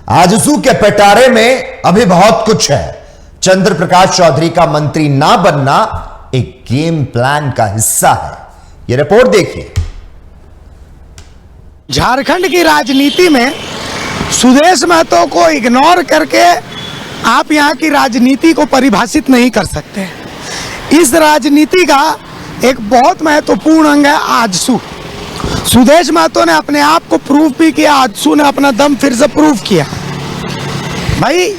आजसू के पिटारे में अभी बहुत कुछ है। चंद्र प्रकाश चौधरी का मंत्री ना बनना एक गेम प्लान का हिस्सा है। यह रिपोर्ट देखिए। झारखंड की राजनीति में सुदेश महतो को इग्नोर करके आप यहां की राजनीति को परिभाषित नहीं कर सकते। इस राजनीति का एक बहुत महत्वपूर्ण अंग है आजसू। सुदेश महतो ने अपने आप को प्रूव भी किया, आजसू ने अपना दम फिर से प्रूव किया। भाई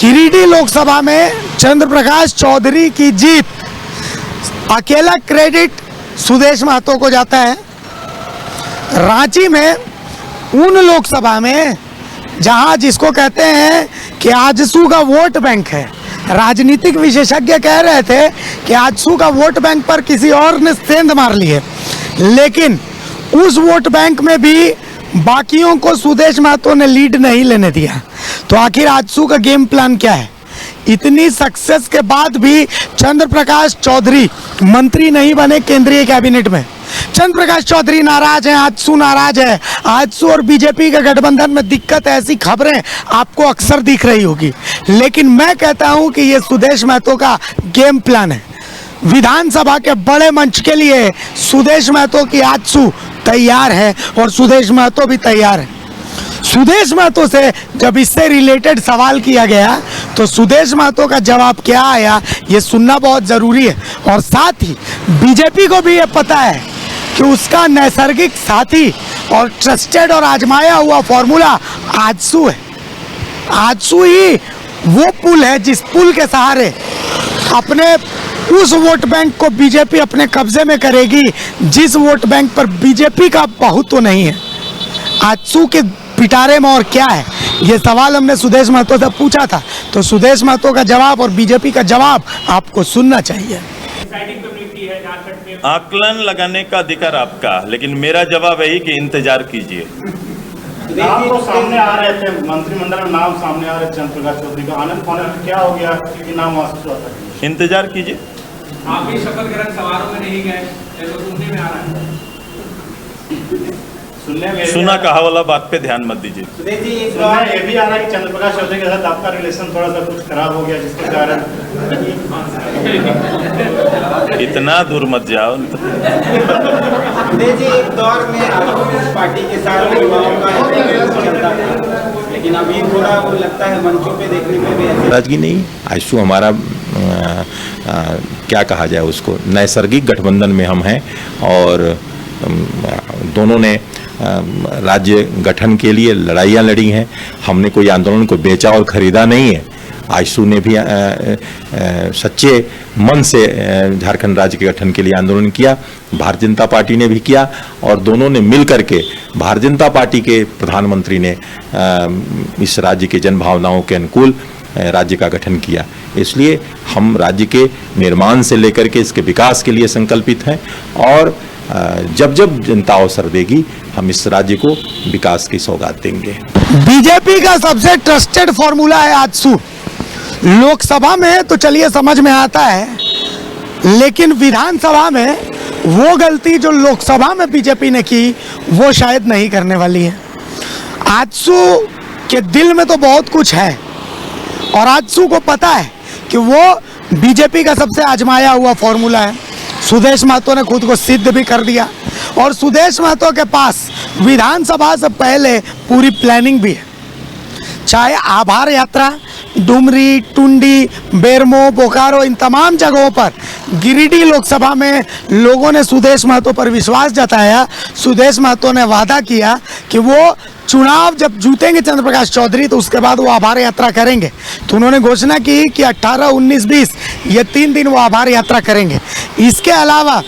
गिरिडीह लोकसभा में चंद्र प्रकाश चौधरी की जीत अकेला क्रेडिट सुदेश महतो को जाता है। रांची में उन लोकसभा में जहां जिसको कहते हैं कि आजसू का वोट बैंक है, राजनीतिक विशेषज्ञ कह रहे थे कि आजसू का वोट बैंक पर किसी और ने सेंध मार ली है, लेकिन उस वोट बैंक में भी बाकियों को सुदेश महतो ने लीड नहीं लेने दिया। तो आखिर आजसू का गेम प्लान क्या है? इतनी सक्सेस के बाद भी चंद्र प्रकाश चौधरी मंत्री नहीं बने केंद्रीय कैबिनेट में। चंद्र प्रकाश चौधरी नाराज हैं, आजसू नाराज है। आजसू और बीजेपी के गठबंधन में दिक्कत, ऐसी खबरें आपको अक्सर दिख रही होगी, लेकिन मैं कहता हूं कि यह सुदेश महतो का गेम प्लान है। विधानसभा के बड़े मंच के लिए सुदेश महतो की आजसू तैयार है और सुदेश महतो भी तैयार है। सुदेश महतो से जब इससे रिलेटेड सवाल किया गया तो सुदेश महतो का जवाब क्या आया ये सुनना बहुत जरूरी है। और साथ ही बीजेपी को भी ये पता है कि उसका नैसर्गिक साथी और ट्रस्टेड और आजमाया हुआ फॉर्मूला आजसू है। आजसू ही वो पुल है जिस पुल के सहारे अपने उस वोट बैंक को बीजेपी अपने कब्जे में करेगी जिस वोट बैंक पर बीजेपी का बहुत तो नहीं है। आजसू के पिटारे में और क्या है, ये सवाल हमने सुदेश महतो से पूछा था, तो सुदेश महतो का जवाब और बीजेपी का जवाब आपको सुनना चाहिए। आकलन लगाने का अधिकार आपका, लेकिन मेरा जवाब यही कि इंतजार कीजिए। नाम तो सामने आ रहे थे, मंत्रिमंडल में नाम सामने आ रहे थे चंद्र प्रकाश चौधरी का। आनंद फानंद क्या हो गया कि नाम वास्तव आता है? इंतजार कीजिए। आप भी शपथ ग्रहण समारोह में नहीं गए, तो सुनने में आ रहा है। सुना कहा वाला बात पे ध्यान मत दीजिए। ये भी आ रहा है कि चंद्र प्रकाश चौधरी के साथ आपका रिलेशन थोड़ा सा कुछ खराब हो गया, जिसके कारण इतना दूर मत जाओ। एक दौर में पार्टी के साथ युवाओं का, लेकिन अभी थोड़ा वो लगता है मंचों पे देखने में भी राजगी नहीं। आजसू हमारा क्या कहा जाए उसको, नैसर्गिक गठबंधन में हम हैं और दोनों ने राज्य गठन के लिए लड़ाइयाँ लड़ी हैं। हमने कोई आंदोलन को बेचा और खरीदा नहीं है। आजसू ने भी सच्चे मन से झारखंड राज्य के गठन के लिए आंदोलन किया, भारतीय जनता पार्टी ने भी किया और दोनों ने मिल करके भारतीय जनता पार्टी के प्रधानमंत्री ने इस राज्य के जन भावनाओं के अनुकूल राज्य का गठन किया। इसलिए हम राज्य के निर्माण से लेकर के इसके विकास के लिए संकल्पित हैं और जब जब जनता अवसर देगी हम इस राज्य को विकास की सौगात देंगे। बीजेपी का सबसे ट्रस्टेड फॉर्मूला है आजसू। लोकसभा में तो चलिए समझ में आता है, लेकिन विधानसभा में वो गलती जो लोकसभा में बीजेपी ने की वो शायद नहीं करने वाली है। आजसू के दिल में तो बहुत कुछ है और आजसू को पता है कि वो बीजेपी का सबसे आजमाया हुआ फॉर्मूला है। सुदेश महतो ने खुद को सिद्ध भी कर दिया और सुदेश महतो के पास विधानसभा से पहले पूरी प्लानिंग भी है। चाहे आभार यात्रा, डुमरी, टुंडी, बेरमो, बोकारो, इन तमाम जगहों पर गिरिडीह लोकसभा में लोगों ने सुदेश महतो पर विश्वास जताया। सुदेश महतो ने वादा किया कि वो चुनाव जब जीतेंगे चंद्र प्रकाश चौधरी तो उसके बाद वो आभार यात्रा करेंगे। तो उन्होंने घोषणा की कि 18, 19, 20 ये 3 दिन वो आभार यात्रा करेंगे। इसके अलावा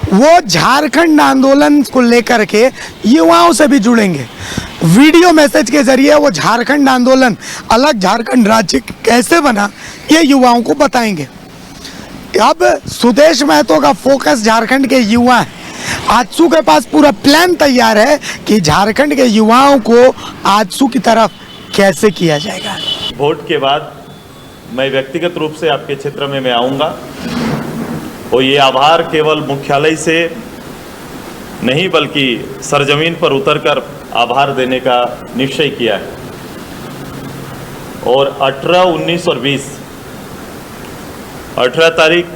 वो झारखंड आंदोलन को लेकर के युवाओं से भी जुड़ेंगे। वीडियो मैसेज के जरिए वो झारखंड आंदोलन, अलग झारखंड राज्य कैसे बना, ये युवाओं को बताएंगे। अब सुदेश महतो का फोकस झारखंड के युवा है। आजसू के पास पूरा प्लान तैयार है कि झारखंड के युवाओं को आजसू की तरफ कैसे किया जाएगा। वोट के बाद मैं व्यक्तिगत रूप से आपके क्षेत्र में मैं आऊँगा और ये आभार केवल मुख्यालय से नहीं बल्कि सरजमीन पर उतरकर आभार देने का निश्चय किया है। और 18, 19 और 20 18 तारीख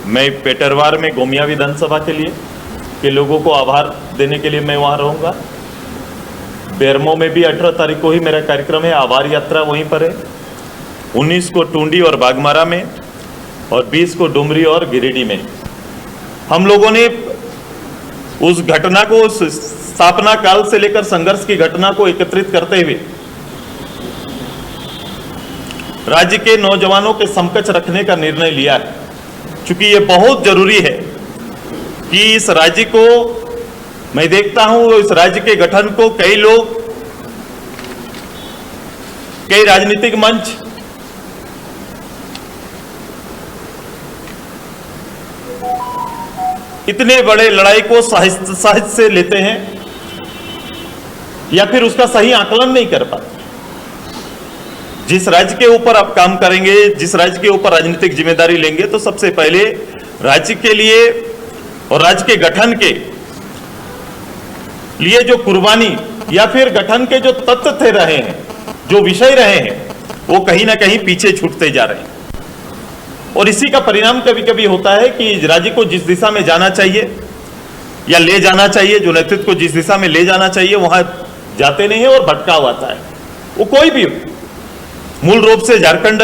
मैं पेटरवार में गोमिया विधानसभा के लिए के लोगों को आभार देने के लिए मैं वहाँ रहूँगा। बेरमो में भी 18 तारीख को ही मेरा कार्यक्रम है, आभार यात्रा वहीं पर है। 19 को टूंडी और बागमारा में और 20 को डुमरी और गिरिडीह में। हम लोगों ने उस घटना को, उस स्थापना काल से लेकर संघर्ष की घटना को एकत्रित करते हुए राज्य के नौजवानों के समकक्ष रखने का निर्णय लिया है, क्योंकि ये बहुत जरूरी है कि इस राज्य को, मैं देखता हूं इस राज्य के गठन को कई लोग, कई राजनीतिक मंच इतने बड़े लड़ाई को साहित्य से लेते हैं या फिर उसका सही आकलन नहीं कर पाते। जिस राज्य के ऊपर आप काम करेंगे, जिस राज्य के ऊपर राजनीतिक जिम्मेदारी लेंगे, तो सबसे पहले राज्य के लिए और राज्य के गठन के लिए जो कुर्बानी या फिर गठन के जो तत्व थे रहे हैं, जो विषय रहे हैं, वो कहीं ना कहीं पीछे छूटते जा रहे हैं। और इसी का परिणाम कभी कभी होता है कि राज्य को जिस दिशा में जाना चाहिए या ले जाना चाहिए, जो नेतृत्व को जिस दिशा में ले जाना चाहिए वहां जाते नहीं है और भटकाव आता है। वो कोई भी मूल रूप से झारखंड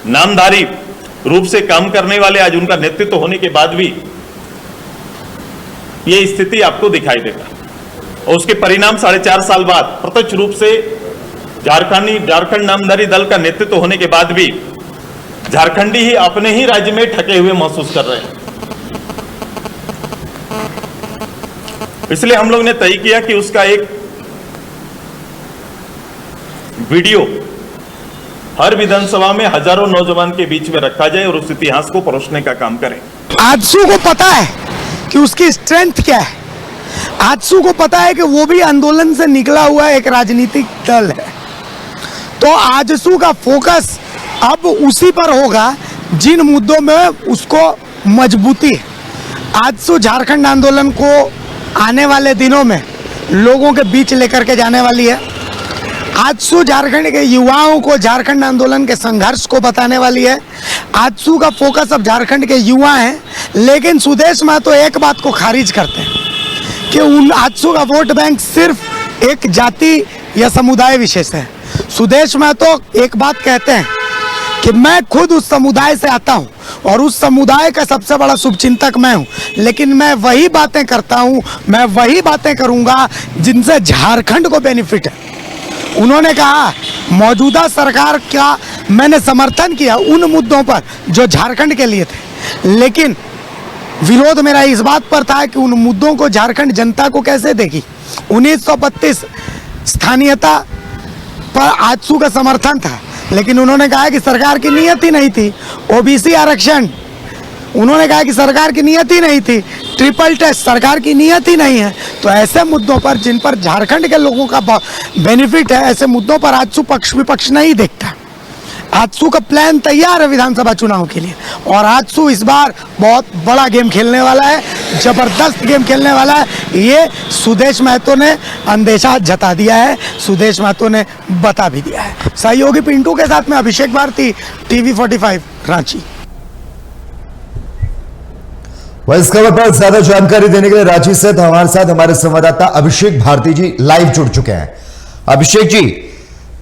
नामधारी रूप से काम करने वाले, आज उनका नेतृत्व होने के बाद भी ये स्थिति आपको दिखाई देगा। और उसके परिणाम 4.5 साल बाद प्रत्यक्ष रूप से झारखंड नामधारी दल का नेतृत्व होने के बाद भी झारखंडी ही अपने ही राज्य में ठके हुए महसूस कर रहे हैं। इसलिए हम लोग ने तय किया कि उसका एक वीडियो हर विधानसभा में हजारों नौजवान के बीच में रखा जाए और उस इतिहास को परोसने का काम करें। आजसू को पता है कि उसकी स्ट्रेंथ क्या है। आजसू को पता है कि वो भी आंदोलन से निकला हुआ एक राजनीतिक दल है। तो आजसू का फोकस अब उसी पर होगा जिन मुद्दों में उसको मजबूती है। आजसू झारखंड आंदोलन को आने वाले दिनों में लोगों के बीच लेकर के जाने वाली है। आजसू झारखंड के युवाओं को झारखंड आंदोलन के संघर्ष को बताने वाली है। आजसू का फोकस अब झारखंड के युवा हैं, लेकिन सुदेश महतो एक बात को खारिज करते हैं कि उन आजसू का वोट बैंक सिर्फ एक जाति या समुदाय विशेष है। सुदेश महतो एक बात कहते हैं कि मैं खुद उस समुदाय से आता हूं और उस समुदाय का सबसे बड़ा शुभचिंतक मैं हूं, लेकिन मैं वही बातें करता हूं, मैं वही बातें करूंगा जिनसे झारखंड को बेनिफिट है। उन्होंने कहा मौजूदा सरकार का मैंने समर्थन किया उन मुद्दों पर जो झारखंड के लिए थे, लेकिन विरोध मेरा इस बात पर था कि उन मुद्दों को झारखंड जनता को कैसे देगी। 1932 स्थानीयता पर आजसू का समर्थन था, लेकिन उन्होंने कहा कि सरकार की नीयत ही नहीं थी। ओबीसी आरक्षण, उन्होंने कहा कि सरकार की नीयत ही नहीं थी। ट्रिपल टेस्ट, सरकार की नीयत ही नहीं है। तो ऐसे मुद्दों पर जिन पर झारखंड के लोगों का बेनिफिट है, ऐसे मुद्दों पर आजसू पक्ष विपक्ष नहीं देखता। आजसू का प्लान तैयार है विधानसभा चुनाव के लिए, और आजसू इस बार बहुत बड़ा गेम खेलने वाला है, जबरदस्त गेम खेलने वाला है। ये सुदेश महतो ने अंदेशा जता दिया है, सुदेश महतो ने बता भी दिया है। सहयोगी पिंटू के साथ में अभिषेक भारती, TV 45 रांची। वह इस खबर पर ज्यादा जानकारी देने के लिए रांची से हमारे साथ हमारे संवाददाता अभिषेक भारती जी लाइव जुड़ चुके हैं। अभिषेक जी,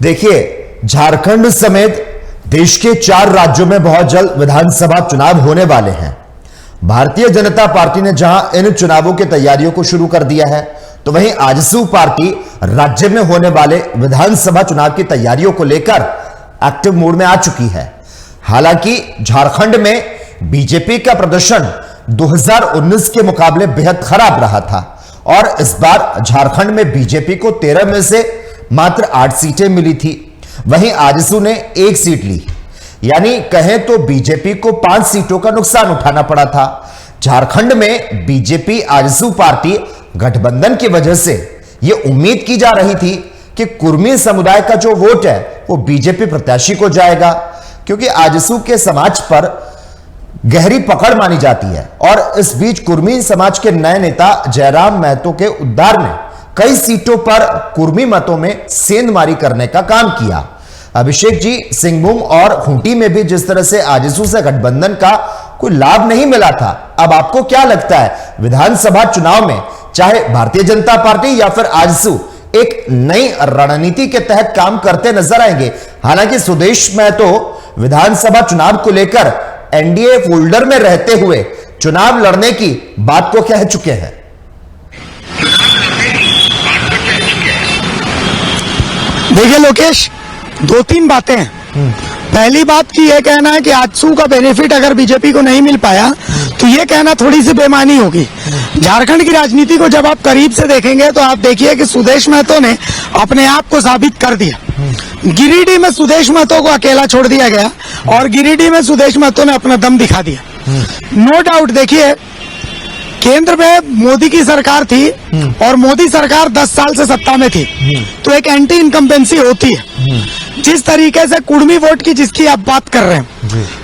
देखिए झारखंड समेत देश के 4 राज्यों में बहुत जल्द विधानसभा चुनाव होने वाले हैं। भारतीय जनता पार्टी ने जहां इन चुनावों की तैयारियों को शुरू कर दिया है, तो वहीं आजसू पार्टी राज्य में होने वाले विधानसभा चुनाव की तैयारियों को लेकर एक्टिव मोड में आ चुकी है। हालांकि झारखंड में बीजेपी का प्रदर्शन 2019 के मुकाबले बेहद खराब रहा था और इस बार झारखंड में बीजेपी को 13 में से मात्र 8 सीटें मिली थी। वहीं आजसू ने 1 सीट ली, यानी कहें तो बीजेपी को 5 सीटों का नुकसान उठाना पड़ा था। झारखंड में बीजेपी आजसू पार्टी गठबंधन की वजह से यह उम्मीद की जा रही थी कि कुर्मी समुदाय का जो वोट है वो बीजेपी प्रत्याशी को जाएगा, क्योंकि आजसू के समाज पर गहरी पकड़ मानी जाती है। और इस बीच कुर्मी समाज के नए नेता जयराम महतो के उद्धार ने कई सीटों पर कुर्मी मतों में सेंधमारी करने का काम किया। अभिषेक जी, सिंहभूम और खूंटी में भी जिस तरह से आजसू से गठबंधन का कोई लाभ नहीं मिला था, अब आपको क्या लगता है विधानसभा चुनाव में चाहे भारतीय जनता पार्टी या फिर आजसू एक नई रणनीति के तहत काम करते नजर आएंगे? हालांकि सुदेश महतो विधानसभा चुनाव को लेकर एनडीए फोल्डर में रहते हुए चुनाव लड़ने की बात को कह चुके हैं। देखिए लोकेश, 2-3 बातें हैं। पहली बात की यह कहना है कि आजसू का बेनिफिट अगर बीजेपी को नहीं मिल पाया तो यह कहना थोड़ी सी बेमानी होगी। झारखंड की राजनीति को जब आप करीब से देखेंगे तो आप देखिए कि सुदेश महतो ने अपने आप को साबित कर दिया। गिरिडीह में सुदेश महतो को अकेला छोड़ दिया गया और गिरिडीह में सुदेश महतो ने अपना दम दिखा दिया। नो डाउट, देखिए केंद्र में मोदी की सरकार थी और मोदी सरकार 10 साल से सत्ता में थी, तो एक एंटी इनकम्बेंसी होती है। जिस तरीके से कुड़मी वोट की जिसकी आप बात कर रहे हैं,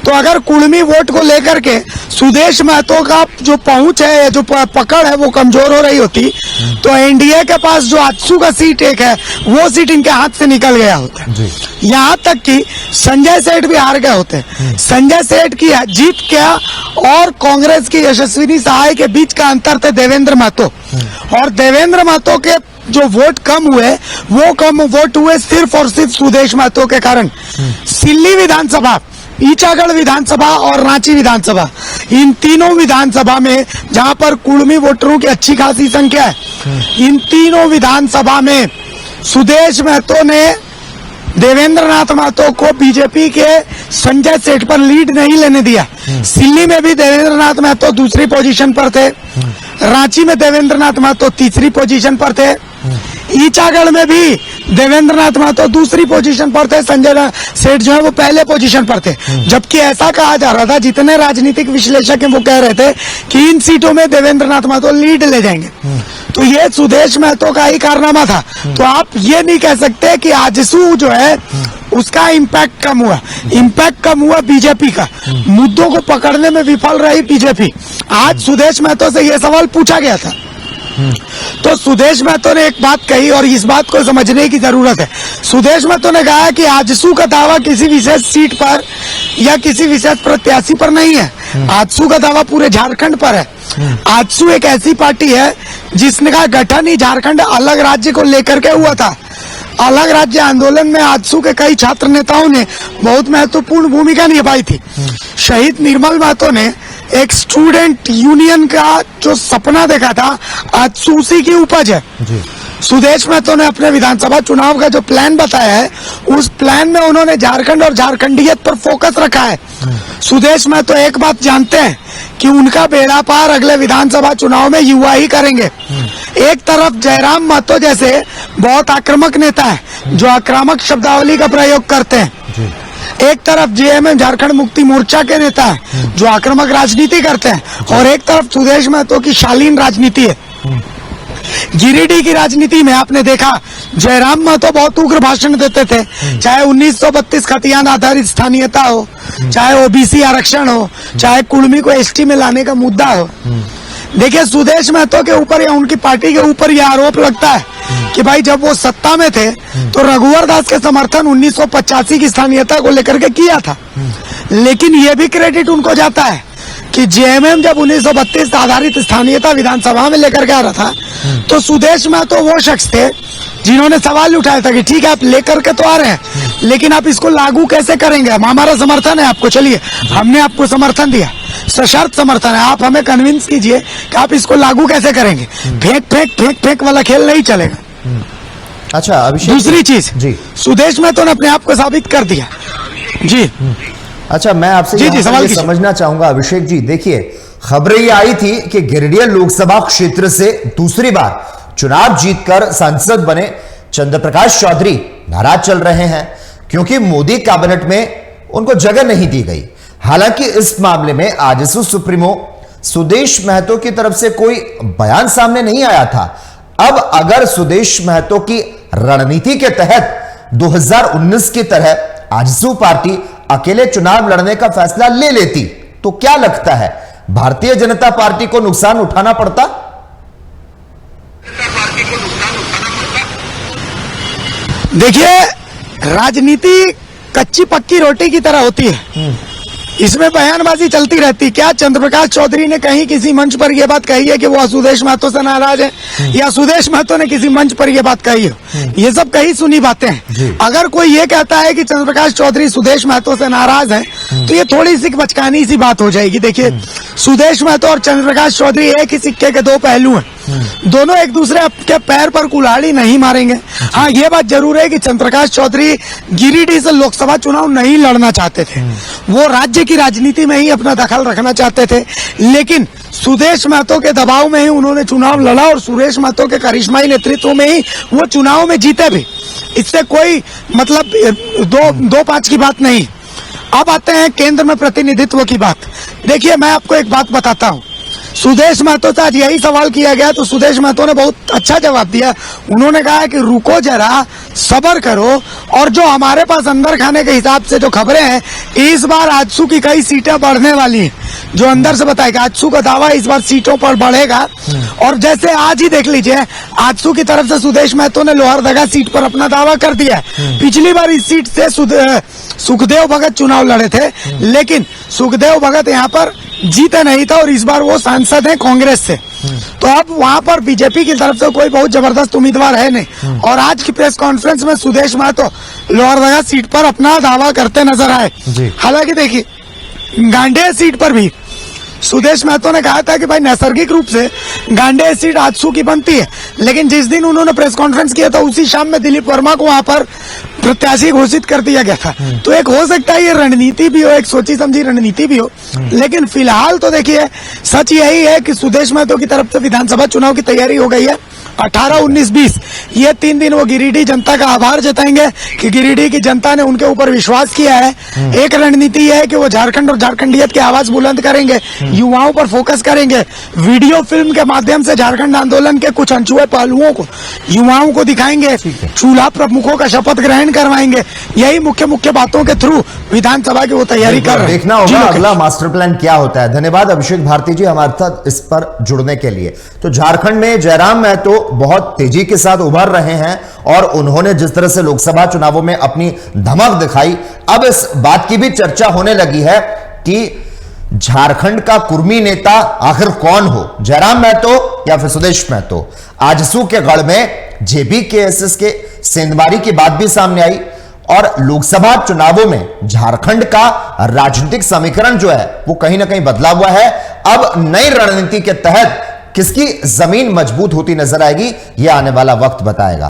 तो अगर कुड़मी वोट को लेकर के सुदेश महतो का जो पहुंच है, जो पकड़ है, वो कमजोर हो रही होती तो एनडीए के पास जो आजसू का सीट एक है वो सीट इनके हाथ से निकल गया होता। यहाँ तक कि संजय सेठ भी हार गए होते। संजय सेठ की जीत क्या और कांग्रेस की यशस्विनी सहाय के बीच का अंतर थे देवेंद्र महतो, और देवेंद्र महतो के जो वोट कम हुए वो कम वोट हुए सिर्फ और सिर्फ सुदेश महतो के कारण। सिल्ली विधानसभा, ईचागढ़ विधानसभा और रांची विधानसभा, इन तीनों विधानसभा में जहां पर कुड़मी वोटरों की अच्छी खासी संख्या है, इन तीनों विधानसभा में सुदेश महतो ने देवेंद्र नाथ महतो को बीजेपी के संजय सेठ पर लीड नहीं लेने दिया। सिल्ली में भी देवेंद्र नाथ महतो दूसरी पोजीशन पर थे, रांची में देवेंद्र नाथ महतो तीसरी पोजीशन पर थे, ईचागढ़ में भी देवेंद्र नाथ महतो दूसरी पोजीशन पर थे, संजय सेठ जो है वो पहले पोजीशन पर थे। जबकि ऐसा कहा जा रहा था, जितने राजनीतिक विश्लेषक हैं वो कह रहे थे कि इन सीटों में देवेंद्र नाथ महतो लीड ले जाएंगे। तो ये सुदेश महतो का ही कारनामा था। तो आप ये नहीं कह सकते कि आजसू जो है उसका इम्पैक्ट कम हुआ। इम्पैक्ट कम हुआ बीजेपी का, मुद्दों को पकड़ने में विफल रही बीजेपी। आज सुदेश महतो से यह सवाल पूछा गया था तो सुदेश महतो ने एक बात कही और इस बात को समझने की जरूरत है। सुदेश महतो ने कहा कि आजसू का दावा किसी विशेष सीट पर या किसी विशेष प्रत्याशी पर नहीं है, आजसू का दावा पूरे झारखंड पर है। आजसू एक ऐसी पार्टी है जिसने का गठन ही झारखंड अलग राज्य को लेकर के हुआ था। अलग राज्य आंदोलन में आजसू के कई छात्र नेताओं ने बहुत महत्वपूर्ण भूमिका निभाई थी। शहीद निर्मल महतो ने एक स्टूडेंट यूनियन का जो सपना देखा था, आजसू उसी की उपज है। सुदेश महतो ने अपने विधानसभा चुनाव का जो प्लान बताया है, उस प्लान में उन्होंने झारखंड और झारखंडियत पर फोकस रखा है। सुदेश महतो एक बात जानते हैं कि उनका बेड़ा पार अगले विधानसभा चुनाव में युवा ही करेंगे। एक तरफ जयराम महतो जैसे बहुत आक्रामक नेता है जो आक्रामक शब्दावली का प्रयोग करते हैं, एक तरफ जेएमएम झारखंड मुक्ति मोर्चा के नेता है जो आक्रामक राजनीति करते हैं, और एक तरफ सुदेश महतो की शालीन राजनीति है। गिरिडीह की राजनीति में आपने देखा जयराम महतो बहुत उग्र भाषण देते थे, चाहे 1932 खतियान आधारित स्थानीयता हो, चाहे ओबीसी आरक्षण हो, चाहे कुड़मी को एसटी में लाने का मुद्दा हो। देखिए सुदेश महतो के ऊपर या उनकी पार्टी के ऊपर यह आरोप लगता है कि भाई जब वो सत्ता में थे तो रघुवर दास के समर्थन 1985 की स्थानीयता को लेकर के किया था, लेकिन यह भी क्रेडिट उनको जाता है कि जेएमएम जब 1932 आधारित स्थानीयता विधानसभा में लेकर के आ रहा था तो सुदेश महतो वो शख्स थे जिन्होंने सवाल उठाया था कि ठीक है आप लेकर के तो आ रहे हैं, लेकिन आप इसको लागू कैसे करेंगे? हमारा समर्थन है आपको, चलिए हमने आपको समर्थन दिया, सशर्त समर्थन है, आप हमें कन्विंस कीजिए कि आप इसको लागू कैसे करेंगे। फेंक फेंक फेंक फेंक वाला खेल नहीं चलेगा। अच्छा अभिषेक, दूसरी चीज जी, सुदेश महतो ने अपने आप को साबित कर दिया। जी अच्छा, मैं आपसे जी, सवाल ये समझना चाहूंगा अभिषेक जी, देखिए खबरें ये आई थी कि गिरिडीह लोकसभा क्षेत्र से दूसरी बार चुनाव जीतकर सांसद बने चंद्रप्रकाश चौधरी नाराज चल रहे हैं क्योंकि मोदी कैबिनेट में उनको जगह नहीं दी गई। हालांकि इस मामले में आजसू सुप्रीमो सुदेश महतो की तरफ से कोई बयान सामने नहीं आया था। अब अगर सुदेश महतो की रणनीति के तहत 2019 की तरह आजसू पार्टी अकेले चुनाव लड़ने का फैसला ले लेती तो क्या लगता है भारतीय जनता पार्टी को नुकसान उठाना पड़ता? देखिए राजनीति कच्ची पक्की रोटी की तरह होती है, इसमें बयानबाजी चलती रहती। क्या चंद्रप्रकाश चौधरी ने कहीं किसी मंच पर यह बात कही है कि वो सुदेश महतो से नाराज है, या सुदेश महतो ने किसी मंच पर यह बात कही है? ये सब कही सुनी बातें हैं। अगर कोई ये कहता है कि चंद्रप्रकाश चौधरी सुदेश महतो से नाराज है, तो ये थोड़ी सी बचकानी सी बात हो जाएगी। देखिए, सुदेश महतो और चंद्रप्रकाश चौधरी एक ही सिक्के के दो पहलू हैं, दोनों एक दूसरे के पैर पर कुल्हाड़ी नहीं मारेंगे। हाँ, ये बात जरूर है कि चंद्रप्रकाश चौधरी गिरिडीह से लोकसभा चुनाव नहीं लड़ना चाहते थे, वो राज्य की राजनीति में ही अपना दखल रखना चाहते थे, लेकिन सुदेश महतो के दबाव में ही उन्होंने चुनाव लड़ा और सुदेश महतो के करिश्माई नेतृत्व में ही वो चुनाव में जीते भी। इससे कोई मतलब दो पांच की बात नहीं। अब आते हैं केंद्र में प्रतिनिधित्व की बात। देखिए, मैं आपको एक बात बताता हूँ, सुदेश महतो से आज यही सवाल किया गया तो सुदेश महतो ने बहुत अच्छा जवाब दिया। उन्होंने कहा कि रुको जरा, सब्र करो, और जो हमारे पास अंदर खाने के हिसाब से जो खबरें हैं, इस बार आजसू की कई सीटें बढ़ने वाली हैं। जो अंदर से बताएगा, आजसू का दावा इस बार सीटों पर बढ़ेगा। और जैसे आज ही देख लीजिए, आजसू की तरफ से सुदेश महतो ने लोहरदगा सीट पर अपना दावा कर दिया। पिछली बार इस सीट से सुखदेव भगत चुनाव लड़े थे, लेकिन सुखदेव भगत यहाँ पर जीते नहीं था और इस बार वो सांसद हैं कांग्रेस से। तो अब वहां पर बीजेपी की तरफ से कोई बहुत जबरदस्त उम्मीदवार है नहीं। और आज की प्रेस कॉन्फ्रेंस में सुदेश महतो लोहरदगा सीट पर अपना दावा करते नजर आए। हालांकि देखिए, गांडेय सीट पर भी सुदेश महतो ने कहा था कि भाई नैसर्गिक रूप से गांडेय सीट आजसू की बनती है, लेकिन जिस दिन उन्होंने प्रेस कॉन्फ्रेंस किया था उसी शाम में दिलीप वर्मा को वहां पर प्रत्याशी घोषित कर दिया गया था। तो एक हो सकता है ये रणनीति भी हो, एक सोची समझी रणनीति भी हो, लेकिन फिलहाल तो देखिए सच यही है कि सुदेश महतो की तरफ से विधानसभा चुनाव की तैयारी हो गई है। 18, 19, 20 ये 3 दिन वो गिरिडीह जनता का आभार जताएंगे कि गिरिडीह की जनता ने उनके ऊपर विश्वास किया है। एक रणनीति है कि वो झारखंड और झारखंडियत की आवाज बुलंद करेंगे, युवाओं पर फोकस करेंगे, वीडियो फिल्म के माध्यम से झारखंड आंदोलन के कुछ अनछुए पहलुओं को युवाओं को दिखाएंगे, चूल्हा प्रमुखों का शपथ ग्रहण करवाएंगे। यही मुख्य बातों के थ्रू विधानसभा की वो तैयारी कर रहे हैं। देखना होगा अगला मास्टर प्लान क्या होता है। धन्यवाद अभिषेक भारती जी हमारे साथ इस पर जुड़ने के लिए। तो झारखंड में जयराम महतो बहुत तेजी के साथ उभर रहे हैं और उन्होंने जिस तरह से लोकसभा चुनावों में अपनी धमक दिखाई, अब इस बात की भी चर्चा होने लगी है कि झारखंड का कुर्मी नेता आखिर कौन हो, जयराम महतो या फिर सुदेश महतो। आजसू के गढ़ में जेबीकेएसएस के सेंधमारी की बात भी सामने आई और लोकसभा चुनावों में झारखंड का राजनीतिक समीकरण जो है वो कहीं ना कहीं बदला हुआ है। अब नई रणनीति के तहत किसकी जमीन मजबूत होती नजर आएगी, यह आने वाला वक्त बताएगा।